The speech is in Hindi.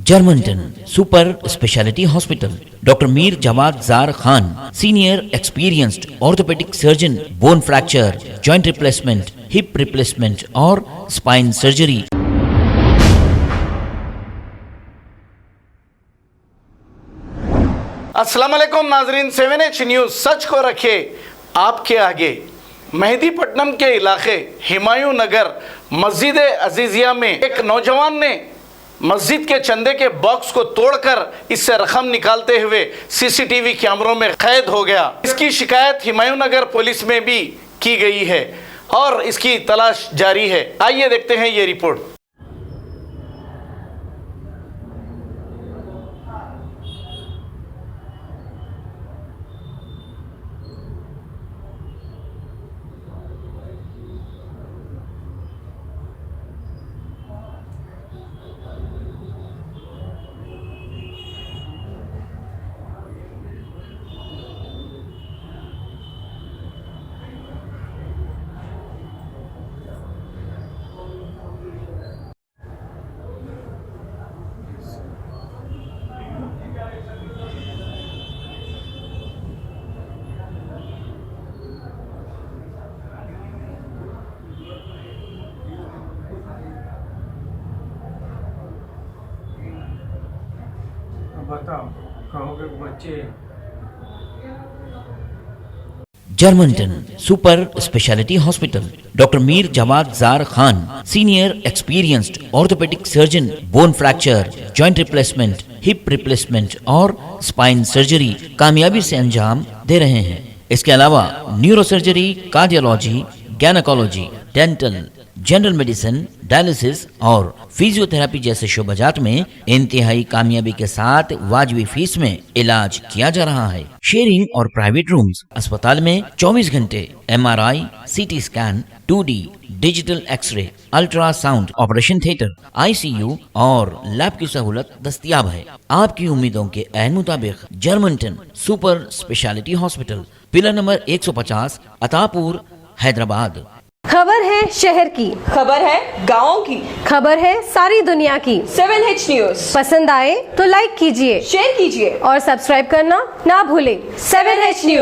Germanton super speciality hospital, doctor Mir Jawad Jar Khan, senior experienced orthopaedic surgeon, bone fracture, joint replacement, hip replacement और स्पाइन सर्जरी। अस्सलाम वालेकुम नाजरीन, 7H न्यूज़ सच को रखे आपके आगे। मेहदीपट्टनम के इलाके हुमायूं नगर मस्जिद अजीजिया में एक नौजवान ने मस्जिद के चंदे के बॉक्स को तोड़कर इससे रकम निकालते हुए सीसीटीवी कैमरों में कैद हो गया। इसकी शिकायत हुमायूं नगर पुलिस में भी की गई है और इसकी तलाश जारी है। आइए देखते हैं ये रिपोर्ट। बताओ कहो के बच्चे। Germanton super speciality hospital, doctor Mir Jawad Jar Khan, senior experienced orthopaedic surgeon, bone fracture, joint replacement, hip replacement और स्पाइन सर्जरी कामयाबी से अंजाम दे रहे हैं। इसके अलावा neuro surgery, cardiology, gynaecology, dental, general medicine, dialysis और फिजियोथेरेपी जैसे शोबाजात में इंतहाई कामयाबी के साथ वाजिबी फीस में इलाज किया जा रहा है। शेयरिंग और प्राइवेट रूम्स, अस्पताल में 24 घंटे MRI, CT scan, 2D digital x-ray, ultrasound, operation theatre, ICU और लैब की सहूलत दस्तयाब है। आपकी उम्मीदों के ऐन मुताबिक Germanton super speciality hospital, pillar number 150, Attapur, Hyderabad. खबर है शहर की, खबर है गाँव की, खबर है सारी दुनिया की। 7H न्यूज़ पसंद आए तो लाइक कीजिए, शेयर कीजिए और सब्सक्राइब करना ना भूलें। 7H news.